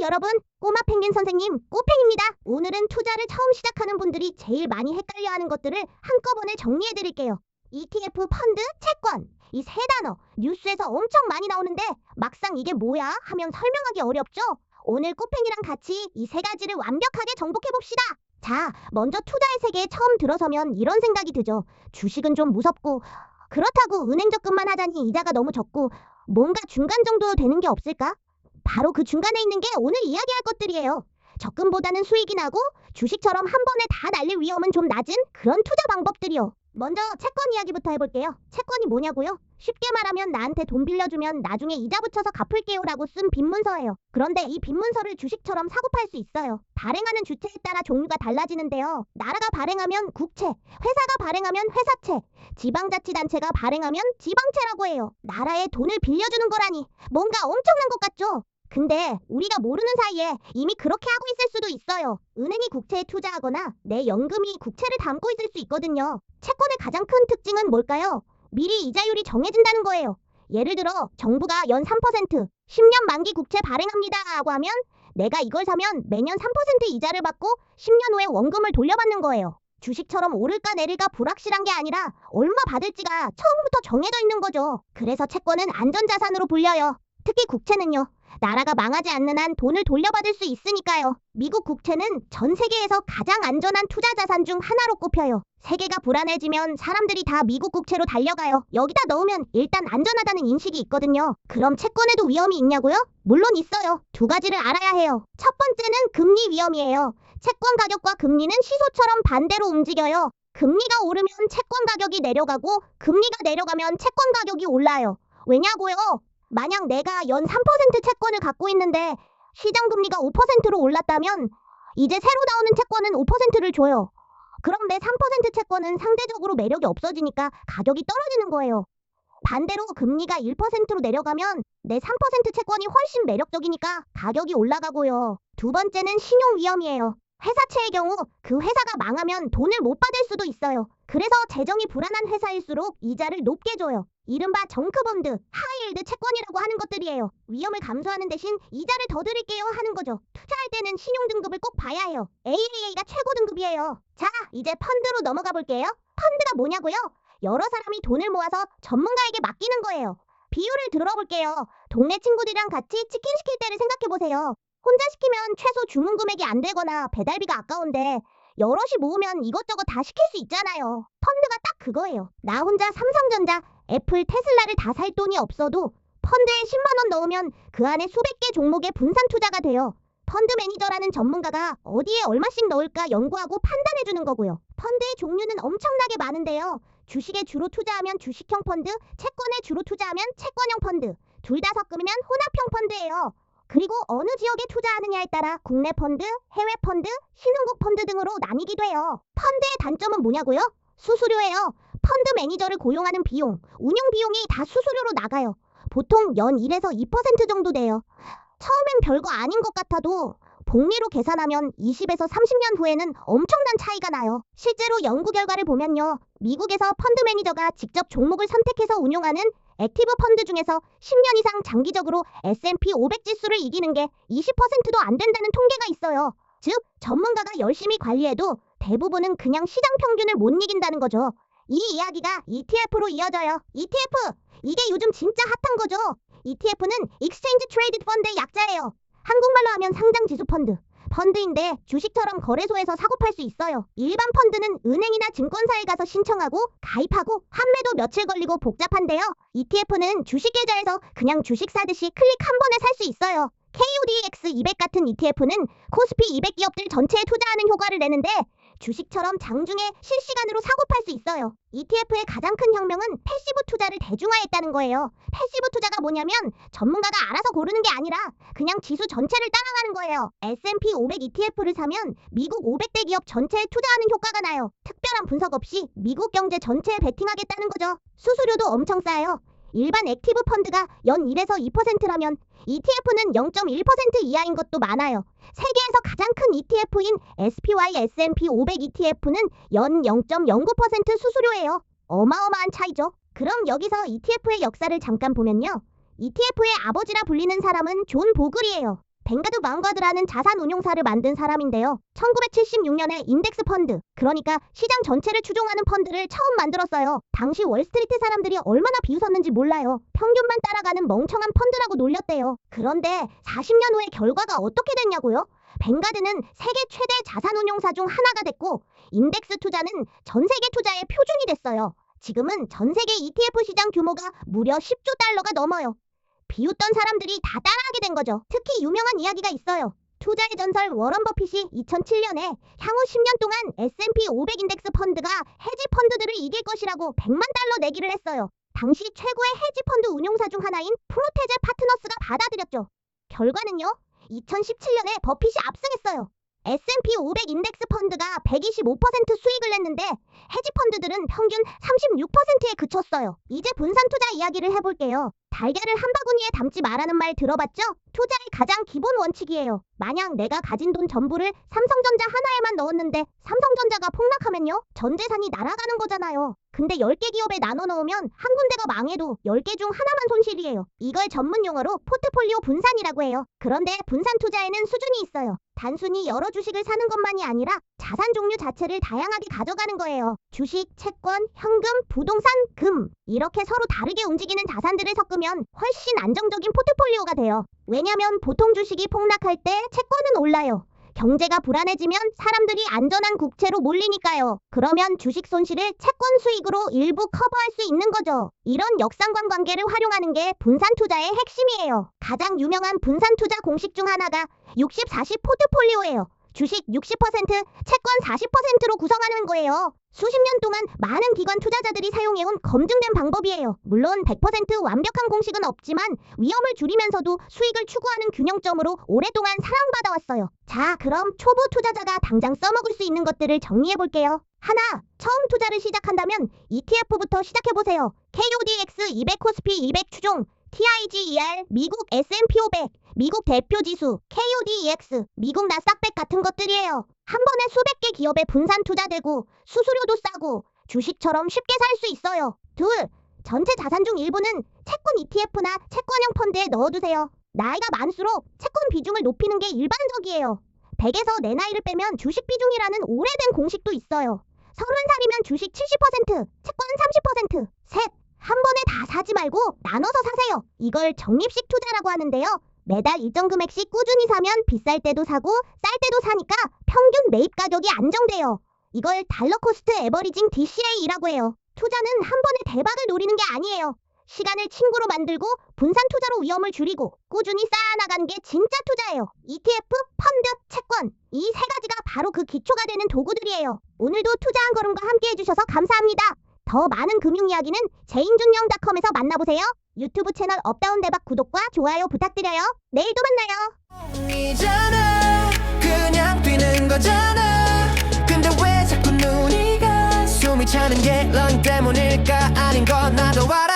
여러분, 꼬마 펭귄 선생님, 꼬팽입니다. 오늘은 투자를 처음 시작하는 분들이 제일 많이 헷갈려하는 것들을 한꺼번에 정리해드릴게요. ETF, 펀드, 채권, 이 세 단어 뉴스에서 엄청 많이 나오는데 막상 이게 뭐야 하면 설명하기 어렵죠? 오늘 꼬팽이랑 같이 이 세 가지를 완벽하게 정복해봅시다. 자, 먼저 투자의 세계에 처음 들어서면 이런 생각이 들죠. 주식은 좀 무섭고, 그렇다고 은행 적금만 하자니 이자가 너무 적고, 뭔가 중간 정도 되는 게 없을까? 바로 그 중간에 있는 게 오늘 이야기할 것들이에요. 적금보다는 수익이 나고 주식처럼 한 번에 다 날릴 위험은 좀 낮은 그런 투자 방법들이요. 먼저 채권 이야기부터 해볼게요. 채권이 뭐냐고요? 쉽게 말하면 나한테 돈 빌려주면 나중에 이자 붙여서 갚을게요 라고 쓴 빈문서예요. 그런데 이 빈문서를 주식처럼 사고 팔 수 있어요. 발행하는 주체에 따라 종류가 달라지는데요. 나라가 발행하면 국채, 회사가 발행하면 회사채, 지방자치단체가 발행하면 지방채라고 해요. 나라에 돈을 빌려주는 거라니 뭔가 엄청난 것 같죠? 근데 우리가 모르는 사이에 이미 그렇게 하고 있을 수도 있어요. 은행이 국채에 투자하거나 내 연금이 국채를 담고 있을 수 있거든요. 채권의 가장 큰 특징은 뭘까요? 미리 이자율이 정해진다는 거예요. 예를 들어 정부가 연 3%, 10년 만기 국채 발행합니다 하고 하면 내가 이걸 사면 매년 3% 이자를 받고 10년 후에 원금을 돌려받는 거예요. 주식처럼 오를까 내릴까 불확실한 게 아니라 얼마 받을지가 처음부터 정해져 있는 거죠. 그래서 채권은 안전자산으로 불려요. 특히 국채는요. 나라가 망하지 않는 한 돈을 돌려받을 수 있으니까요. 미국 국채는 전 세계에서 가장 안전한 투자 자산 중 하나로 꼽혀요. 세계가 불안해지면 사람들이 다 미국 국채로 달려가요. 여기다 넣으면 일단 안전하다는 인식이 있거든요. 그럼 채권에도 위험이 있냐고요? 물론 있어요. 두 가지를 알아야 해요. 첫 번째는 금리 위험이에요. 채권 가격과 금리는 시소처럼 반대로 움직여요. 금리가 오르면 채권 가격이 내려가고 금리가 내려가면 채권 가격이 올라요. 왜냐고요? 만약 내가 연 3% 채권을 갖고 있는데 시장 금리가 5%로 올랐다면 이제 새로 나오는 채권은 5%를 줘요. 그럼 내 3% 채권은 상대적으로 매력이 없어지니까 가격이 떨어지는 거예요. 반대로 금리가 1%로 내려가면 내 3% 채권이 훨씬 매력적이니까 가격이 올라가고요. 두 번째는 신용 위험이에요. 회사채의 경우 그 회사가 망하면 돈을 못 받을 수도 있어요. 그래서 재정이 불안한 회사일수록 이자를 높게 줘요. 이른바 정크본드, 하이힐드 채권이라고 하는 것들이에요. 위험을 감수하는 대신 이자를 더 드릴게요 하는 거죠. 투자할 때는 신용 등급을 꼭 봐야 해요. AAA가 최고 등급이에요. 자, 이제 펀드로 넘어가 볼게요. 펀드가 뭐냐고요? 여러 사람이 돈을 모아서 전문가에게 맡기는 거예요. 비유를 들어볼게요. 동네 친구들이랑 같이 치킨 시킬 때를 생각해보세요. 혼자 시키면 최소 주문 금액이 안 되거나 배달비가 아까운데 여럿이 모으면 이것저것 다 시킬 수 있잖아요. 펀드가 딱 그거예요. 나 혼자 삼성전자, 애플, 테슬라를 다 살 돈이 없어도 펀드에 10만 원 넣으면 그 안에 수백 개 종목의 분산 투자가 돼요. 펀드 매니저라는 전문가가 어디에 얼마씩 넣을까 연구하고 판단해주는 거고요. 펀드의 종류는 엄청나게 많은데요. 주식에 주로 투자하면 주식형 펀드, 채권에 주로 투자하면 채권형 펀드, 둘 다 섞으면 혼합형 펀드예요. 그리고 어느 지역에 투자하느냐에 따라 국내 펀드, 해외 펀드, 신흥국 펀드 등으로 나뉘기도 해요. 펀드의 단점은 뭐냐고요? 수수료예요. 펀드 매니저를 고용하는 비용, 운영 비용이 다 수수료로 나가요. 보통 연 1에서 2% 정도 돼요. 처음엔 별거 아닌 것 같아도 복리로 계산하면 20에서 30년 후에는 엄청난 차이가 나요. 실제로 연구 결과를 보면요. 미국에서 펀드 매니저가 직접 종목을 선택해서 운용하는 액티브 펀드 중에서 10년 이상 장기적으로 S&P 500 지수를 이기는 게 20%도 안 된다는 통계가 있어요. 즉, 전문가가 열심히 관리해도 대부분은 그냥 시장 평균을 못 이긴다는 거죠. 이 이야기가 ETF로 이어져요. ETF! 이게 요즘 진짜 핫한 거죠. ETF는 Exchange Traded Fund의 약자예요. 한국말로 하면 상장 지수 펀드. 펀드인데 주식처럼 거래소에서 사고 팔 수 있어요. 일반 펀드는 은행이나 증권사에 가서 신청하고 가입하고 판매도 며칠 걸리고 복잡한데요. ETF는 주식 계좌에서 그냥 주식 사듯이 클릭 한 번에 살 수 있어요. KODX 200 같은 ETF는 코스피 200 기업들 전체에 투자하는 효과를 내는데 주식처럼 장중에 실시간으로 사고 팔 수 있어요. ETF의 가장 큰 혁명은 패시브 투자를 대중화했다는 거예요. 패시브 투자가 뭐냐면 전문가가 알아서 고르는 게 아니라 그냥 지수 전체를 따라가는 거예요. S&P 500 ETF를 사면 미국 500대 기업 전체에 투자하는 효과가 나요. 특별한 분석 없이 미국 경제 전체에 베팅하겠다는 거죠. 수수료도 엄청 싸요. 일반 액티브 펀드가 연 1에서 2%라면 ETF는 0.1% 이하인 것도 많아요. 세계에서 가장 큰 ETF인 SPY S&P 500 ETF는 연 0.09% 수수료예요. 어마어마한 차이죠. 그럼 여기서 ETF의 역사를 잠깐 보면요. ETF의 아버지라 불리는 사람은 존 보글이에요. 뱅가드 vanguard라는 자산운용사를 만든 사람인데요. 1976년에 인덱스 펀드, 그러니까 시장 전체를 추종하는 펀드를 처음 만들었어요. 당시 월스트리트 사람들이 얼마나 비웃었는지 몰라요. 평균만 따라가는 멍청한 펀드라고 놀렸대요. 그런데 40년 후에 결과가 어떻게 됐냐고요? 뱅가드는 세계 최대 자산운용사 중 하나가 됐고 인덱스 투자는 전 세계 투자의 표준이 됐어요. 지금은 전 세계 ETF 시장 규모가 무려 10조 달러가 넘어요. 비웃던 사람들이 다 따라하게 된 거죠. 특히 유명한 이야기가 있어요. 투자의 전설 워런 버핏이 2007년에 향후 10년 동안 S&P 500 인덱스 펀드가 헤지 펀드들을 이길 것이라고 100만 달러 내기를 했어요. 당시 최고의 헤지 펀드 운용사 중 하나인 프로테제 파트너스가 받아들였죠. 결과는요. 2017년에 버핏이 압승했어요. S&P 500 인덱스 펀드가 125% 수익을 냈는데 헤지 펀드들은 평균 36%에 그쳤어요. 이제 분산 투자 이야기를 해볼게요. 달걀을 한 바구니에 담지 말라는 말 들어봤죠? 투자의 가장 기본 원칙이에요. 만약 내가 가진 돈 전부를 삼성전자 하나에만 넣었는데 삼성전자가 폭락하면요? 전 재산이 날아가는 거잖아요. 근데 10개 기업에 나눠 넣으면 한 군데가 망해도 10개 중 하나만 손실이에요. 이걸 전문 용어로 포트폴리오 분산이라고 해요. 그런데 분산 투자에는 수준이 있어요. 단순히 여러 주식을 사는 것만이 아니라 자산 종류 자체를 다양하게 가져가는 거예요. 주식, 채권, 현금, 부동산, 금 이렇게 서로 다르게 움직이는 자산들을 섞으면 훨씬 안정적인 포트폴리오가 돼요. 왜냐면 보통 주식이 폭락할 때 채권은 올라요. 경제가 불안해지면 사람들이 안전한 국채로 몰리니까요. 그러면 주식 손실을 채권 수익으로 일부 커버할 수 있는 거죠. 이런 역상관 관계를 활용하는 게 분산 투자의 핵심이에요. 가장 유명한 분산 투자 공식 중 하나가 60-40 포트폴리오예요. 주식 60%, 채권 40%로 구성하는 거예요. 수십 년 동안 많은 기관 투자자들이 사용해온 검증된 방법이에요. 물론 100% 완벽한 공식은 없지만 위험을 줄이면서도 수익을 추구하는 균형점으로 오랫동안 사랑받아왔어요. 자, 그럼 초보 투자자가 당장 써먹을 수 있는 것들을 정리해볼게요. 하나, 처음 투자를 시작한다면 ETF부터 시작해보세요. KODX 200 코스피 200 추종, TIGER, 미국 S&P 500, 미국 대표 지수, KODEX, 미국 나스닥100 같은 것들이에요. 한 번에 수백 개 기업에 분산 투자되고 수수료도 싸고 주식처럼 쉽게 살 수 있어요. 둘, 전체 자산 중 일부는 채권 ETF나 채권형 펀드에 넣어두세요. 나이가 많을수록 채권 비중을 높이는 게 일반적이에요. 100에서 내 나이를 빼면 주식 비중이라는 오래된 공식도 있어요. 30살이면 주식 70%, 채권 30%. 셋, 한 번에 다 사지 말고 나눠서 사세요. 이걸 적립식 투자라고 하는데요. 매달 일정 금액씩 꾸준히 사면 비쌀 때도 사고 쌀 때도 사니까 평균 매입 가격이 안정돼요. 이걸 달러 코스트 에버리징 DCA라고 해요. 투자는 한 번에 대박을 노리는 게 아니에요. 시간을 친구로 만들고 분산 투자로 위험을 줄이고 꾸준히 쌓아나가는 게 진짜 투자예요. ETF, 펀드, 채권 이 세 가지가 바로 그 기초가 되는 도구들이에요. 오늘도 투자 한 걸음과 함께 해주셔서 감사합니다. 더 많은 금융 이야기는 제임중령닷컴에서 만나보세요. 유튜브 채널 업다운 대박 구독과 좋아요 부탁드려요. 내일도 만나요. 이잖아 그냥 뛰는 거잖아. 근데 왜 자꾸 눈이 가? 숨이 차는 게 넌 때문일까? 아닌 건 나도 알아.